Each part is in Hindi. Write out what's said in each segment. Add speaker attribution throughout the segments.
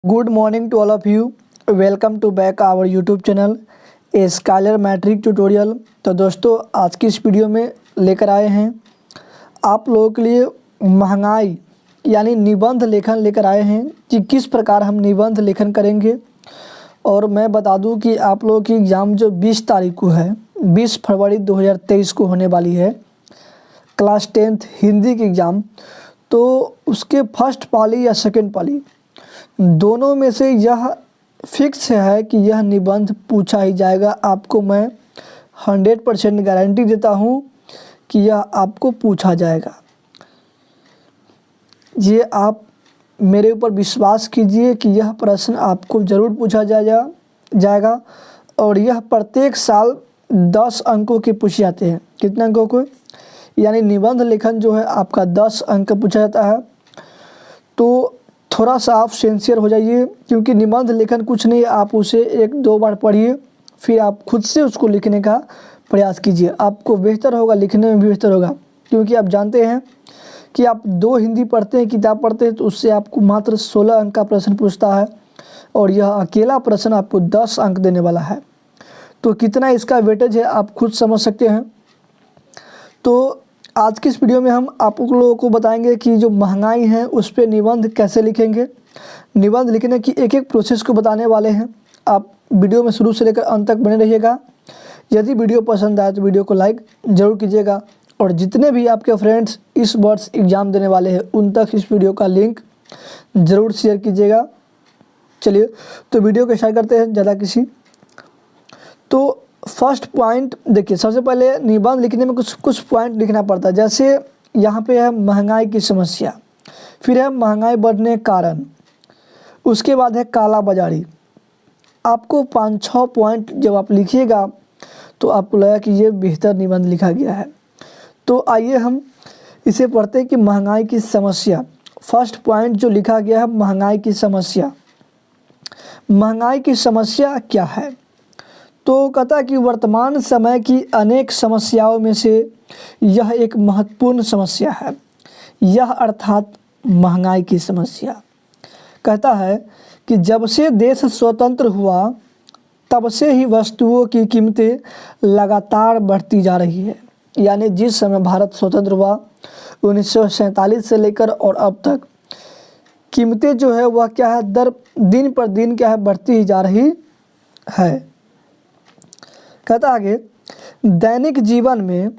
Speaker 1: Good morning to all of you. Welcome to back our YouTube channel Scholar Matric Tutorial. तो दोस्तों आज की इस वीडियो में लेकर आए हैं आप लोगों के लिए महंगाई यानी निबंध लेखन लेकर आए हैं कि किस प्रकार हम निबंध लेखन करेंगे। और मैं बता दूं कि आप लोगों की एग्ज़ाम जो 20 तारीख को है, 20 फरवरी 2023 को होने वाली है क्लास 10th हिंदी की एग्ज़ाम। तो उसके फर्स्ट पाली या सेकंड पाली दोनों में से यह फिक्स है कि यह निबंध पूछा ही जाएगा। आपको मैं 100% गारंटी देता हूँ कि यह आपको पूछा जाएगा। ये आप मेरे ऊपर विश्वास कीजिए कि यह प्रश्न आपको ज़रूर पूछा जाएगा। और यह प्रत्येक साल 10 अंकों के पूछे जाते हैं। कितने अंकों को? यानी निबंध लेखन जो है आपका 10 अंक का पूछा जाता है। तो थोड़ा सा आप सिंसियर हो जाइए, क्योंकि निबंध लेखन कुछ नहीं, आप उसे 1-2 बार पढ़िए, फिर आप खुद से उसको लिखने का प्रयास कीजिए। आपको बेहतर होगा, लिखने में भी बेहतर होगा। क्योंकि आप जानते हैं कि आप 2 हिंदी पढ़ते हैं, किताब पढ़ते हैं, तो उससे आपको मात्र 16 अंक का प्रश्न पूछता है और यह अकेला प्रश्न आपको 10 अंक देने वाला है। तो कितना इसका वेटेज है आप खुद समझ सकते हैं। तो आज की इस वीडियो में हम आप लोगों को बताएंगे कि जो महंगाई है उस पर निबंध कैसे लिखेंगे। निबंध लिखने की एक प्रोसेस को बताने वाले हैं। आप वीडियो में शुरू से लेकर अंत तक बने रहिएगा। यदि वीडियो पसंद आए तो वीडियो को लाइक ज़रूर कीजिएगा और जितने भी आपके फ्रेंड्स इस वर्ष एग्ज़ाम देने वाले हैं उन तक इस वीडियो का लिंक ज़रूर शेयर कीजिएगा। चलिए तो वीडियो को स्टार्ट करते हैं ज़्यादा किसी। तो फर्स्ट पॉइंट देखिए, सबसे पहले निबंध लिखने में कुछ पॉइंट लिखना पड़ता है। जैसे यहाँ पे है महंगाई की समस्या, फिर है महंगाई बढ़ने के कारण, उसके बाद है काला बाजारी। आपको 5-6 पॉइंट जब आप लिखिएगा तो आपको लगेगा कि ये बेहतर निबंध लिखा गया है। तो आइए हम इसे पढ़ते हैं कि महंगाई की समस्या। फर्स्ट पॉइंट जो लिखा गया है महंगाई की समस्या। महंगाई की समस्या क्या है? तो कहता है कि वर्तमान समय की अनेक समस्याओं में से यह एक महत्वपूर्ण समस्या है। यह अर्थात महंगाई की समस्या। कहता है कि जब से देश स्वतंत्र हुआ तब से ही वस्तुओं की कीमतें लगातार बढ़ती जा रही है। यानी जिस समय भारत स्वतंत्र हुआ 1947 से लेकर और अब तक कीमतें जो है वह क्या है, दिन पर दिन क्या है, बढ़ती ही जा रही है। कहता आगे, दैनिक जीवन में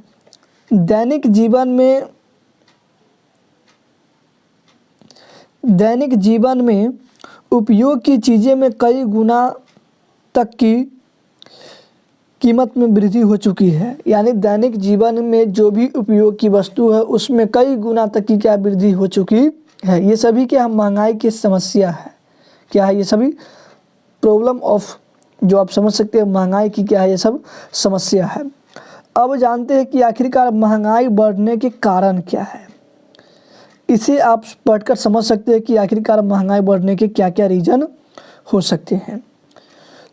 Speaker 1: उपयोग की चीज़ें में कई गुना तक की कीमत में वृद्धि हो चुकी है। यानी दैनिक जीवन में जो भी उपयोग की वस्तु है उसमें कई गुना तक की क्या वृद्धि हो चुकी है। ये सभी क्या महंगाई की समस्या है। क्या है ये सभी? प्रॉब्लम ऑफ, जो आप समझ सकते हैं महंगाई की क्या है, ये सब समस्या है। अब जानते हैं कि आखिरकार महंगाई बढ़ने के कारण क्या है। इसे आप पढ़कर समझ सकते हैं कि आखिरकार महंगाई बढ़ने के क्या क्या रीज़न हो सकते हैं।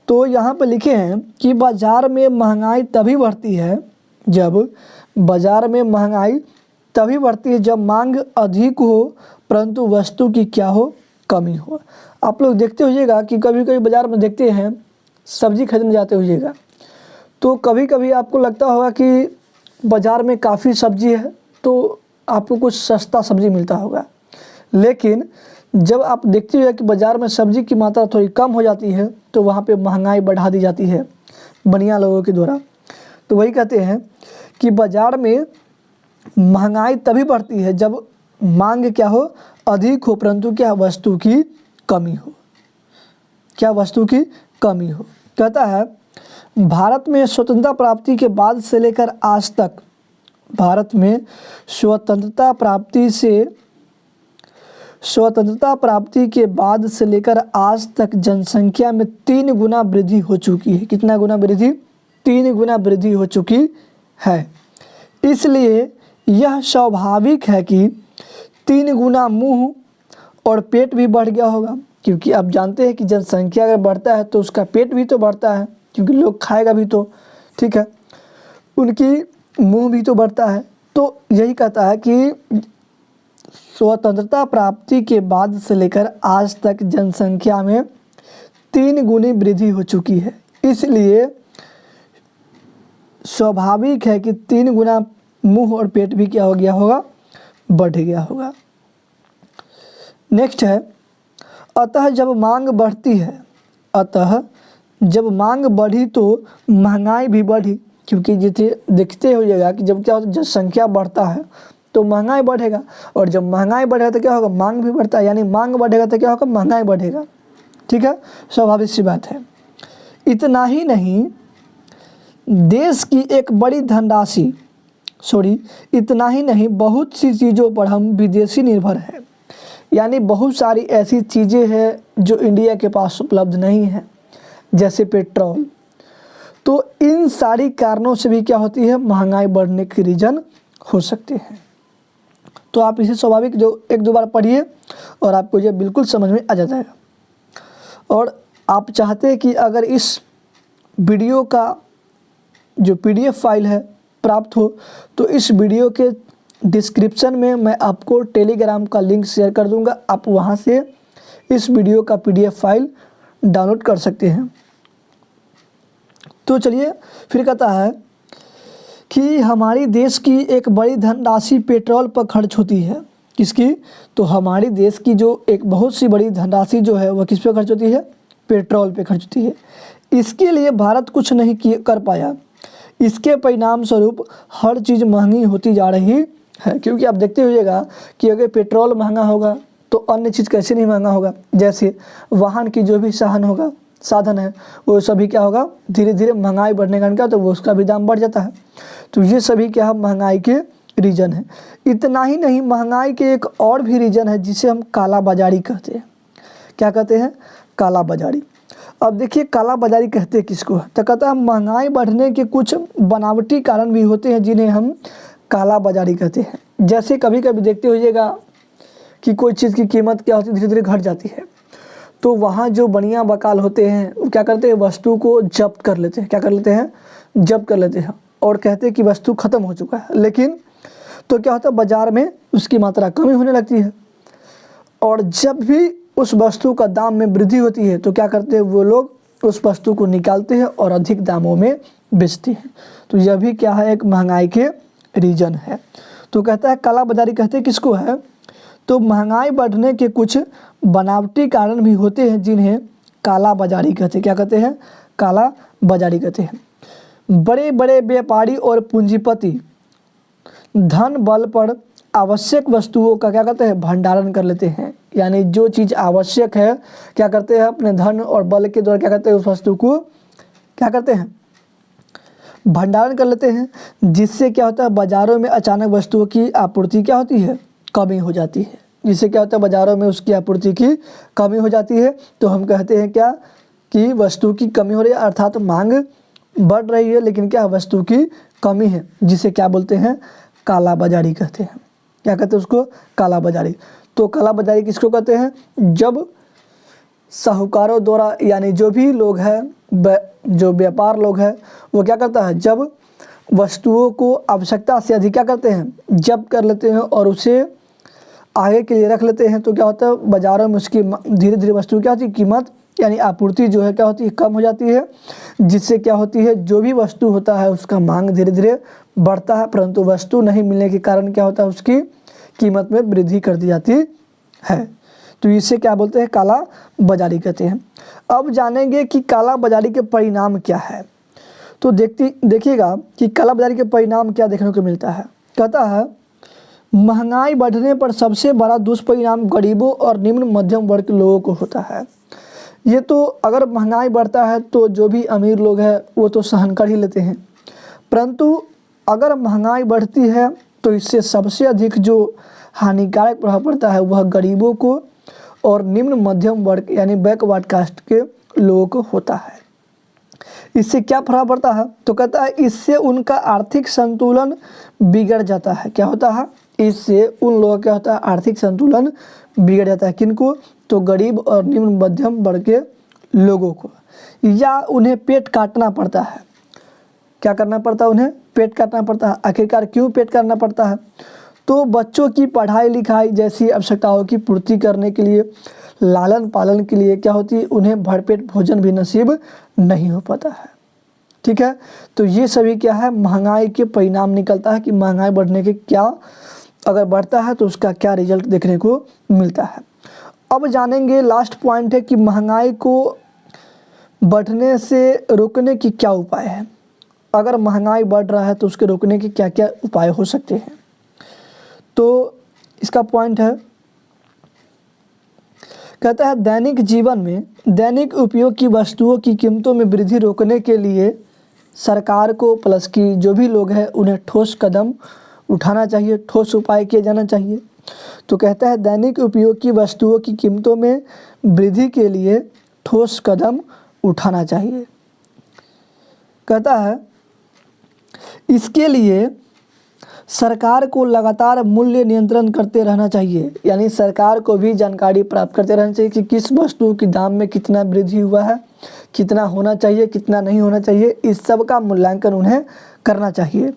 Speaker 1: तो यहाँ पर लिखे हैं कि बाज़ार में महंगाई तभी बढ़ती है जब मांग अधिक हो परंतु वस्तु की क्या हो, कमी हो। आप लोग देखते होइएगा कि कभी कभी बाज़ार में देखते हैं, सब्ज़ी खरीदने जाते होइएगा तो कभी कभी आपको लगता होगा कि बाज़ार में काफ़ी सब्ज़ी है तो आपको कुछ सस्ता सब्ज़ी मिलता होगा। लेकिन जब आप देखते हो कि बाज़ार में सब्ज़ी की मात्रा थोड़ी कम हो जाती है तो वहाँ पे महंगाई बढ़ा दी जाती है बनिया लोगों के द्वारा। तो वही कहते हैं कि बाज़ार में महंगाई तभी बढ़ती है जब मांग क्या हो, अधिक हो, परंतु क्या वस्तु की कमी हो। क्या वस्तु की कमी हो। कहता है भारत में स्वतंत्रता प्राप्ति के बाद से लेकर आज तक, भारत में स्वतंत्रता प्राप्ति के बाद से लेकर आज तक जनसंख्या में 3 गुना वृद्धि हो चुकी है। कितना गुना वृद्धि? 3 गुना वृद्धि हो चुकी है। इसलिए यह स्वाभाविक है कि 3 गुना मुंह और पेट भी बढ़ गया होगा। क्योंकि आप जानते हैं कि जनसंख्या अगर बढ़ता है तो उसका पेट भी तो बढ़ता है, क्योंकि लोग खाएगा भी तो, ठीक है, उनकी मुंह भी तो बढ़ता है। तो यही कहता है कि स्वतंत्रता प्राप्ति के बाद से लेकर आज तक जनसंख्या में 3 गुनी वृद्धि हो चुकी है। इसलिए स्वाभाविक है कि 3 गुना मुंह और पेट भी क्या हो गया होगा, बढ़ गया होगा। नेक्स्ट है, अतः जब मांग बढ़ती है, अतः जब मांग बढ़ी तो महंगाई भी बढ़ी, क्योंकि जिसे देखते होइएगा कि जब क्या होता है, जनसंख्या बढ़ता है तो महंगाई बढ़ेगा, और जब महंगाई बढ़ेगा तो क्या होगा, मांग भी बढ़ता है, यानी मांग बढ़ेगा तो क्या होगा, महंगाई बढ़ेगा। ठीक है, स्वाभाविक सी बात है। इतना ही नहीं, देश की एक बड़ी धनराशि इतना ही नहीं, बहुत सी चीज़ों पर हम विदेशी निर्भर हैं, यानी बहुत सारी ऐसी चीज़ें हैं जो इंडिया के पास उपलब्ध नहीं है, जैसे पेट्रोल। तो इन सारी कारणों से भी क्या होती है, महंगाई बढ़ने के रीज़न हो सकते हैं। तो आप इसे स्वाभाविक जो 1-2 बार पढ़िए और आपको ये बिल्कुल समझ में आ जाएगा। और आप चाहते हैं कि अगर इस वीडियो का जो PDF फाइल है प्राप्त हो, तो इस वीडियो के डिस्क्रिप्शन में मैं आपको टेलीग्राम का लिंक शेयर कर दूंगा, आप वहां से इस वीडियो का PDF फाइल डाउनलोड कर सकते हैं। तो चलिए फिर कहता है कि हमारी देश की एक बड़ी धनराशि पेट्रोल पर खर्च होती है। किसकी? तो हमारी देश की जो एक बहुत सी बड़ी धनराशि जो है वह किस पे खर्च होती है, पेट्रोल पे खर्च होती है। इसके लिए भारत कुछ नहीं कर पाया। इसके परिणाम स्वरूप हर चीज़ महंगी होती जा रही है, क्योंकि आप देखते होइएगा कि अगर पेट्रोल महंगा होगा तो अन्य चीज़ कैसे नहीं महंगा होगा। जैसे वाहन की जो भी साधन है वो सभी क्या होगा, धीरे धीरे महंगाई बढ़ने का क्या, तो वो उसका भी दाम बढ़ जाता है। तो ये सभी क्या है, महंगाई के रीज़न है। इतना ही नहीं, महंगाई के एक और भी रीज़न है जिसे हम काला बाजारी कहते हैं। क्या कहते हैं? काला बाजारी। अब देखिए काला बाजारी कहते हैं किसको है, तो कहता है महंगाई बढ़ने के कुछ बनावटी कारण भी होते हैं जिन्हें हम काला बाजारी कहते हैं। जैसे कभी कभी देखते होइएगा कि कोई चीज़ की कीमत क्या होती है, धीरे धीरे घट जाती है, तो वहाँ जो बनिया बकाल होते हैं वो क्या करते हैं, वस्तु को जब्त कर लेते हैं। क्या कर लेते हैं? जब्त कर लेते हैं, और कहते हैं कि वस्तु ख़त्म हो चुका है। लेकिन तो क्या होता है, बाज़ार में उसकी मात्रा कमी होने लगती है, और जब भी उस वस्तु का दाम में वृद्धि होती है तो क्या करते हैं, वो लोग उस वस्तु को निकालते हैं और अधिक दामों में बेचते हैं। तो यह भी क्या है, एक महंगाई के रीज़न है। तो कहता है काला बाजारी कहते हैं किसको है, तो महंगाई बढ़ने के कुछ बनावटी कारण भी होते हैं जिन्हें काला बाजारी कहते हैं। क्या कहते हैं? काला बाजारी कहते हैं। बड़े बड़े व्यापारी और पूंजीपति धन बल पर आवश्यक वस्तुओं का क्या कहते हैं, भंडारण कर लेते हैं। यानी जो चीज़ आवश्यक है क्या करते हैं, अपने धन और बल के द्वारा क्या करते हैं, उस वस्तु को क्या करते हैं, भंडारण कर लेते हैं, जिससे क्या होता है, बाज़ारों में अचानक वस्तुओं की आपूर्ति क्या होती है, कमी हो जाती है। जिससे क्या होता है, बाज़ारों में उसकी आपूर्ति की कमी हो जाती है। तो हम कहते हैं क्या कि वस्तु की कमी हो रही है, अर्थात मांग बढ़ रही है लेकिन क्या वस्तु की कमी है, जिसे क्या बोलते हैं, काला बाजारी कहते हैं। क्या कहते हैं उसको? काला बाजारी। तो काला बाजारी किसको कहते हैं? जब साहूकारों द्वारा, यानी जो भी लोग हैं, जो व्यापार लोग हैं, वो क्या करता है, जब वस्तुओं को आवश्यकता से अधिक क्या करते हैं, जब्त कर लेते हैं और उसे आगे के लिए रख लेते हैं। तो क्या होता है, बाज़ारों में उसकी धीरे धीरे वस्तु क्या होती है, कीमत यानी आपूर्ति जो है क्या होती है, कम हो जाती है। जिससे क्या होती है, जो भी वस्तु होता है उसका मांग धीरे धीरे बढ़ता है, परंतु वस्तु नहीं मिलने के कारण क्या होता है, उसकी कीमत में वृद्धि कर दी जाती है। तो इसे क्या बोलते हैं, काला बाजारी कहते हैं। अब जानेंगे कि काला बाजारी के परिणाम क्या है। तो देखिएगा कि काला बाजारी के परिणाम क्या देखने को मिलता है। कहता है महंगाई बढ़ने पर सबसे बड़ा दुष्परिणाम गरीबों और निम्न मध्यम वर्ग के लोगों को होता है। ये तो अगर महंगाई बढ़ता है तो जो भी अमीर लोग हैं वो तो सहन कर ही लेते हैं, परंतु अगर महंगाई बढ़ती है तो इससे सबसे अधिक जो हानिकारक प्रभाव पड़ता है वह गरीबों को और निम्न मध्यम वर्ग यानी बैकवर्ड कास्ट के लोगों को होता है। इससे क्या प्रभाव पड़ता है, तो कहता है इससे उनका आर्थिक संतुलन बिगड़ जाता है। क्या होता है, इससे उन लोगों का क्या होता है, आर्थिक संतुलन बिगड़ जाता है। किनको? तो गरीब और निम्न मध्यम वर्ग के लोगों को, या उन्हें पेट काटना पड़ता है। क्या करना पड़ता है, उन्हें पेट काटना पड़ता है। आखिरकार क्यों पेट काटना पड़ता है, तो बच्चों की पढ़ाई लिखाई जैसी आवश्यकताओं की पूर्ति करने के लिए, लालन पालन के लिए क्या होती है, उन्हें भरपेट भोजन भी नसीब नहीं हो पाता है। ठीक है, तो ये सभी क्या है, महंगाई के परिणाम निकलता है कि महंगाई बढ़ने के क्या, अगर बढ़ता है तो उसका क्या रिजल्ट देखने को मिलता है। अब जानेंगे लास्ट पॉइंट है कि महंगाई को बढ़ने से रोकने की क्या उपाय है। अगर महंगाई बढ़ रहा है तो उसके रोकने के क्या क्या उपाय हो सकते हैं। तो इसका पॉइंट है, कहता है दैनिक जीवन में दैनिक उपयोग की वस्तुओं की कीमतों में वृद्धि रोकने के लिए सरकार को प्लस की जो भी लोग हैं उन्हें ठोस कदम उठाना चाहिए, ठोस उपाय किया जाना चाहिए। तो कहता है दैनिक उपयोग की वस्तुओं की कीमतों में वृद्धि के लिए ठोस कदम उठाना चाहिए। कहता है इसके लिए सरकार को लगातार मूल्य नियंत्रण करते रहना चाहिए, यानी सरकार को भी जानकारी प्राप्त करते रहना चाहिए कि किस वस्तु के दाम में कितना वृद्धि हुआ है, कितना होना चाहिए, कितना नहीं होना चाहिए, इस सब का मूल्यांकन उन्हें करना चाहिए।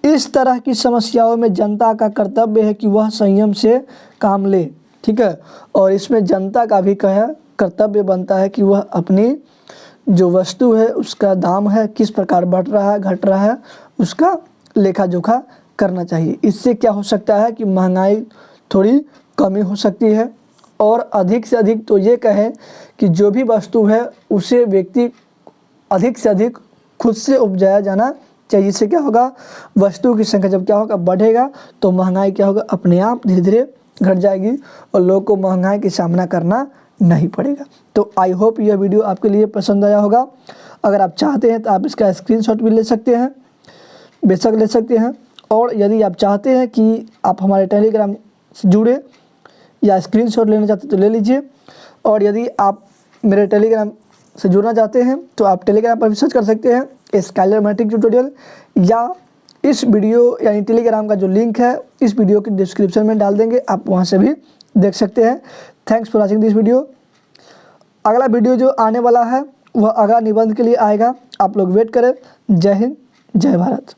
Speaker 1: इस तरह की समस्याओं में जनता का कर्तव्य है कि वह संयम से काम ले। ठीक है, और इसमें जनता का भी कर्तव्य बनता है कि वह अपनी जो वस्तु है उसका दाम है किस प्रकार बढ़ रहा है, घट रहा है, उसका लेखा जोखा करना चाहिए। इससे क्या हो सकता है कि महंगाई थोड़ी कमी हो सकती है, और अधिक से अधिक तो ये कहें कि जो भी वस्तु है उसे व्यक्ति अधिक से अधिक खुद से उपजाया जाना चाहिए। इससे क्या होगा, वस्तु की संख्या जब क्या होगा, बढ़ेगा, तो महंगाई क्या होगा, अपने आप धीरे धीरे घट जाएगी और लोगों को महंगाई का सामना करना नहीं पड़ेगा। तो आई होप यह वीडियो आपके लिए पसंद आया होगा। अगर आप चाहते हैं तो आप इसका स्क्रीनशॉट भी ले सकते हैं, बेशक ले सकते हैं। और यदि आप चाहते हैं कि आप हमारे टेलीग्राम से जुड़े या स्क्रीनशॉट लेना चाहते हैं तो ले लीजिए। और यदि आप मेरे टेलीग्राम से जुड़ना चाहते हैं तो आप टेलीग्राम पर भी सर्च कर सकते हैं स्काइलर मैट्रिक ट्यूटोरियल, या इस वीडियो यानी टेलीग्राम का जो लिंक है इस वीडियो की डिस्क्रिप्शन में डाल देंगे, आप वहां से भी देख सकते हैं। Thanks for watching this video. अगला वीडियो जो आने वाला है वह अगला निबंध के लिए आएगा, आप लोग वेट करें। जय हिंद, जय भारत।